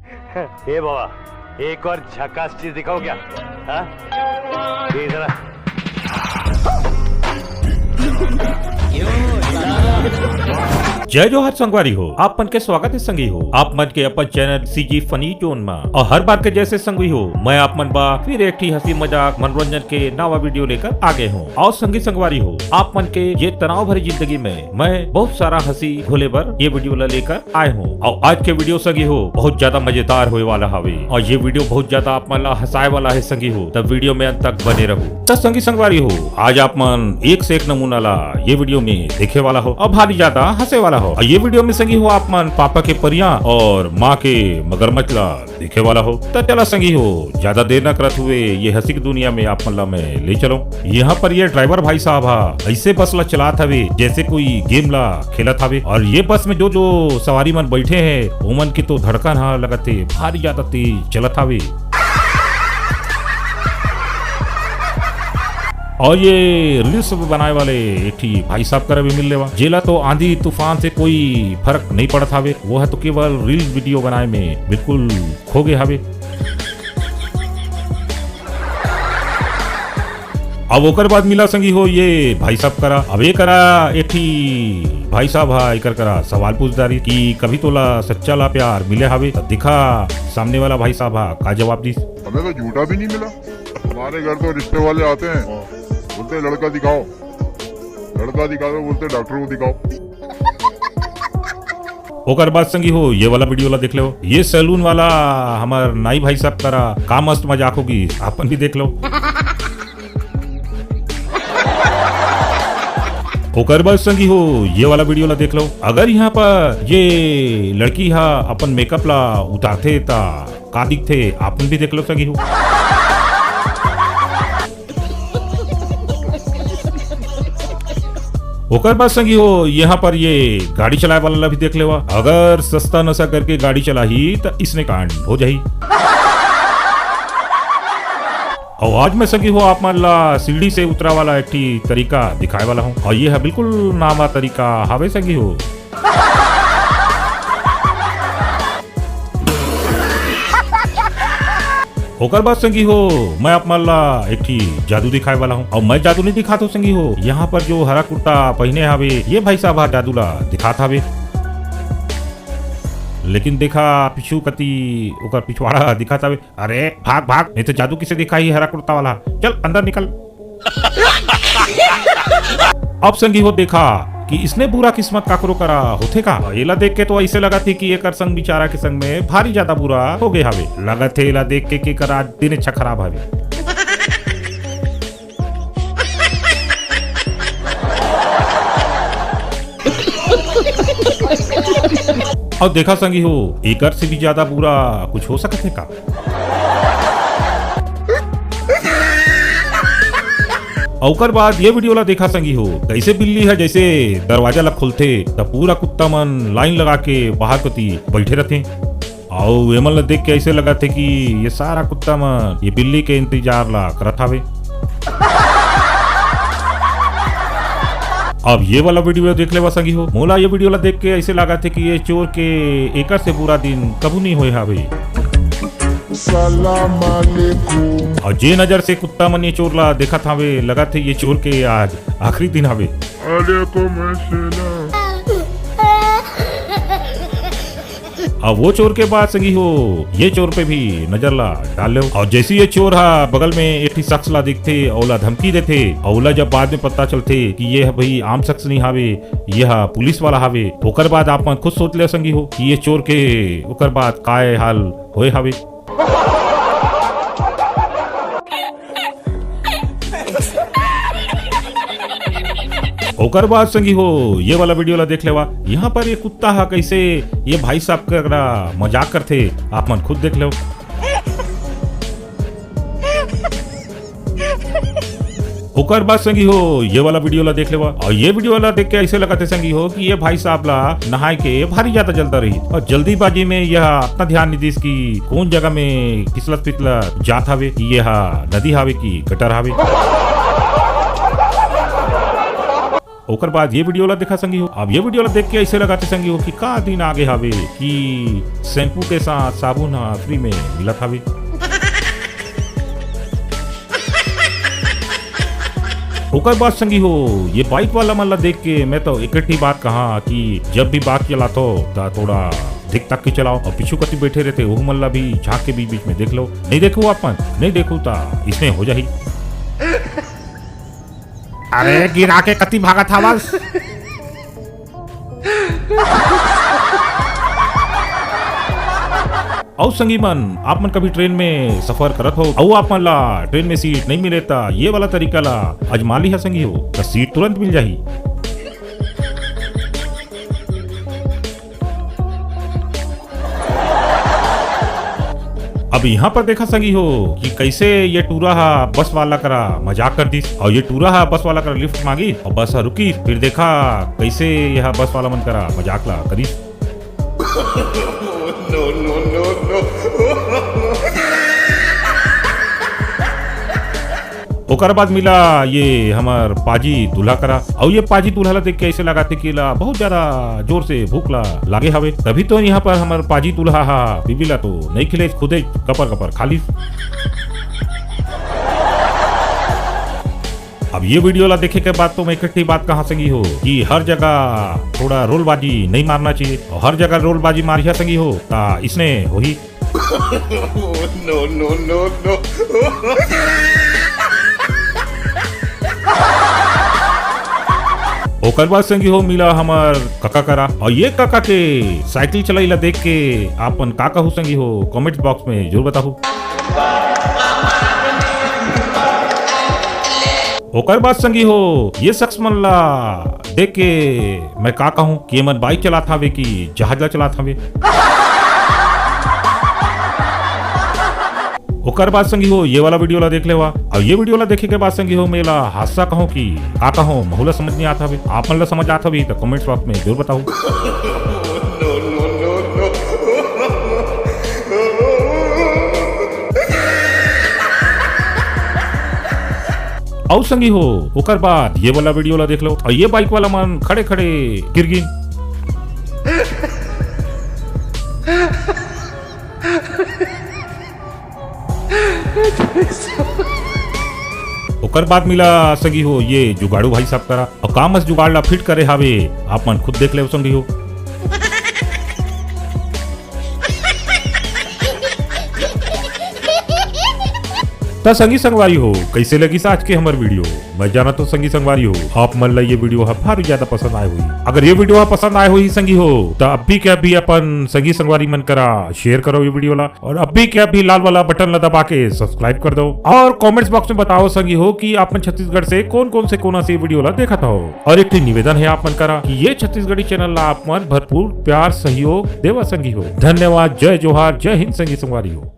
ए बाबा, एक और झकास चीज दिखाओ क्या? हाँ? ये जरा जय जोहार संगवारी हो, आप मन के स्वागत है संगी हो आप मन के अपन चैनल सीजी फनी जोन में। और हर बार के जैसे संगी हो, मैं आप मन बा फिर एक ही हंसी मजाक मनोरंजन के नवा वीडियो लेकर आगे हूँ। और संगी संगवारी हो, आप मन के ये तनाव भरी जिंदगी में मैं बहुत सारा हंसी घोले पर ये वीडियो लेकर आए हूँ। और आज के वीडियो संगी हो बहुत ज्यादा मजेदार होने वाला हवे और ये वीडियो बहुत ज्यादा आप मन हंसाए वाला है संगी हो, तब वीडियो में अंत तक बने रहो। तब संगी संगवारी हो, आज आप मन एक से एक नमूना ला ये वीडियो में देखे वाला हो और भारी ज्यादा हंसे वाला हो। और ये वीडियो में संगी हो आप मन पापा के परियां और माँ के मगरमच्छ ला देखे वाला हो। तो चला संगी हो, ज्यादा देर न करत हुए ये हंसी की दुनिया में आप मन ला मैं ले चलो। यहाँ पर ये ड्राइवर भाई साहब हा ऐसे बस ला चलात हवे जैसे कोई गेम ला खेलत हवे। और ये बस में जो जो सवारी मन बैठे हैं ओमन की तो धड़कन हा लगते भारी ज्यादा तेज चलत हवे। और ये रील्स बनाए वाले एक ही भाई साहब कर भी मिल लेवा, जेला तो आंधी तूफान से कोई फर्क नहीं पड़ता हवे, वो है तो केवल रील वीडियो बनाए में बिल्कुल खो गए हवे। अब ओकर बाद मिला संगी हो ये भाई साहब करा, अब ये करा एक ही भाई साहब हा एकर करा सवाल पूछदारी कि कभी तोला सच्चा ला प्यार मिले हवे। तो दिखा सामने वाला भाई साहब हा का जवाब दी। हमें तो झूठा भी नहीं मिला, हमारे घर तो रिश्ते वाले आते हैं, बोलते लड़का दिखाओ, लड़का दिखा दो, बोलते डॉक्टर को दिखाओ। ओकर बाद संगी हो ये वाला वीडियो ला देख लो, ये सैलून वाला हमार नाई भाई साहब करा का मस्त मजाक होगी, आपन भी देख लो। ओकर बाद संगी हो ये वाला वीडियो ला देख लो, अगर यहाँ पर ये लड़की हा अपन मेकअप ला उतारते ता का दिखते, आपन भी देख लो संगी हो। ओकर बाद संगी हो यहाँ पर ये गाड़ी चलाए वाला भी देख लेवा, अगर सस्ता नशा करके गाड़ी चला ही तो इसने कांड हो जाही। और आज मैं संगी हो आप मान ला सीढ़ी से उतरा वाला एक तरीका दिखाए वाला हूँ और ये है बिल्कुल नामा तरीका हावे संगी हो। ओकर बाद संगी हो मैं आप मान ला एक जादू दिखाए वाला हूँ और मैं जादू नहीं दिखाता हूँ संगी हो, यहाँ पर जो हरा कुर्ता पहने हावे ये भाई साहब जादू ला दिखाता हावे। लेकिन देखा पिछू कती ओकर पिछवाड़ा दिखाता हावे, अरे भाग भाग नहीं तो जादू किसे दिखाई हरा कुर्ता वाला, चल अंदर निकल। अब संगी हो देखा कि इसने बुरा किस्मत काकरो करा होथे का, एला देख के तो ऐसे लगा थी कि एकर संग बिचारा के संग में भारी ज्यादा बुरा हो गए हावे, लगा थे एला देख के करा दिन अच्छा खराब हावे। और देखा संगी हो एकर से भी ज्यादा बुरा कुछ हो सकते का। ओकर बाद ये वीडियो ला देखा संगी हो, कैसे बिल्ली है जैसे दरवाजा ला खोलते तब पूरा कुत्ता मन लाइन लगा के बाहर कती बैठे रहते और एमन ला देख के ऐसे लगा थे कि ये सारा कुत्ता मन ये बिल्ली के इंतजार ला करत हावे। अब ये वाला वीडियो देख लेवा संगी हो, मोला ये वीडियो ला देख के ऐसे लगा थे कि ये चोर के एकर से बुरा दिन कबू नहीं होए हावे। सलाम अलैकुम। और जे नजर से कुत्ता मन ये चोर ला देखा था वे लगा थे ये चोर के आज आखिरी दिन हावे। अब वो चोर के बाद संगी हो ये चोर पे भी नजर ला डाल लो। और जैसे ये चोर हा बगल में एक शख्स ला दिखते औला धमकी देते औला, जब बाद में पता चलते कि ये है भाई आम शख्स नहीं हावे, ये हा पुलिस वाला हावे, ओकर बाद आप खुद सोच ले संगी हो कि ये चोर के ओकर बाद काय हाल होए हावे। ओकर बाद संगी हो ये वाला वीडियो ला देख लेवा, यहाँ पर ये कुत्ता हा कैसे ये भाई साहब का मजाक करते आप मन खुद देख लो। ओकर बाद संगी हो ये वाला वीडियो ला देख लेवा और ये वीडियो ला देख के ऐसे लगाते संगी हो कि ये भाई साहब ला नहाए के भारी ज्यादा जलता रही और जल्दीबाजी में यह इतना ध्यान नहीं दी कि कौन जगह में फिसलत फिसलत जात हावे, ये नदी हावे की गटर हावे। ओकर बाद ये वीडियो ला देखा संगी हो। अब ये वीडियो ला देख के ऐसे लगाते संगी हो कि का दिन आगे हवे कि शैम्पू के साथ साबुन फ्री में मिलत हवे। ओकर बाद संगी हो ये बाइक वाला मन ला देख के मैं तो इकट्ठी बात कहा कि जब भी बात चलातो ता थोड़ा दिख तक के चलाओ और पीछू कति बैठे रहते वो मन ला भी झाँक के बीच में देख लो। नहीं देखो अपन नहीं देखो ता इसमें हो जाही। अरे गिरा के कति भागा था बस। और संगी मन आप मन कभी ट्रेन में सफर करत हो और आप मन ला ट्रेन में सीट नहीं मिले ता ये वाला तरीका ला आजमा ली है संगी हो तो सीट तुरंत मिल जाही। अब यहाँ पर देखा संगी हो कि कैसे ये टूरा बस वाला करा मजाक कर दी और ये टूरा बस वाला करा लिफ्ट मांगी और बस रुकी। फिर देखा कैसे यह बस वाला मन करा मजाक ला करी। ओकर बाद मिला ये हमार पाजी दूल्हा करा और ये पाजी दूल्हा ला देख के ऐसे लगाते कि ला बहुत ज्यादा जोर से भूख ला लागे हवे। तभी तो यहाँ पर हमार पाजी दूल्हा बीबी ला तो नहीं खिले खुदे कपर कपर खाली। अब ये वीडियो ला देखे के बाद तो मैं इकट्ठी बात कहाँ संगी हो कि हर जगह थोड़ा रोलबाजी नहीं मारना चाहिए और हर जगह रोलबाजी मारिया संगी हो ता इसने हो ही। No, no, no, no. ओकर बाद संगी हो मिला हमार काका करा और ये काका के साइकिल चलाइला देख के आपन का कहू संगी हो कमेंट बॉक्स में जरूर बताओ। ओकर बाद संगी हो ये शख्स मन ला देख के मैं का कहूँ कि मन बाइक चलात हवे कि जहाज ला चलात हवे। ओकर बाद संगी हो ये वाला वीडियो ला देख लेवा और ये वीडियो ला देखे के बाद संगी हो मेला हादसा कहूँ कि का कहूँ बहुला समझ नहीं आता हवे। आप मन ला समझ आता भी तो कमेंट बॉक्स में जरूर बताओ। और संगी हो ओकर बाद ये वाला वीडियो ला देख लो और ये बाइक वाला मन खड़े खड़े गिर गिन। ओकर बाद मिला संगी हो ये जुगाड़ू भाई साहब करा और कामस जुगाड़ ला फिट करे हावे आप मन खुद देख ले संगी हो। तो संगी संगवारी हो कैसे लगी आज के हमारे वीडियो मैं जाना तो संगी संगवारी हो आप मन ला ये वीडियो भारी ज्यादा पसंद आए हुई। अगर ये वीडियो पसंद आए हुई संगी हो तो अब भी क्या भी अपन संगी संगवारी मन करा शेयर करो ये वीडियो ला और अब भी क्या भी लाल वाला बटन ला दबा के सब्सक्राइब कर दो और कमेंट्स बॉक्स में बताओ संगी हो कि आपन छत्तीसगढ़ से कौन से कोना से वीडियो ला देखा था। और एक निवेदन है आप मन करा कि ये छत्तीसगढ़ी चैनल ला आप मन भरपूर प्यार सहयोग देवा संगी हो। धन्यवाद। जय जोहार। जय हिंद संगी संगवारी हो।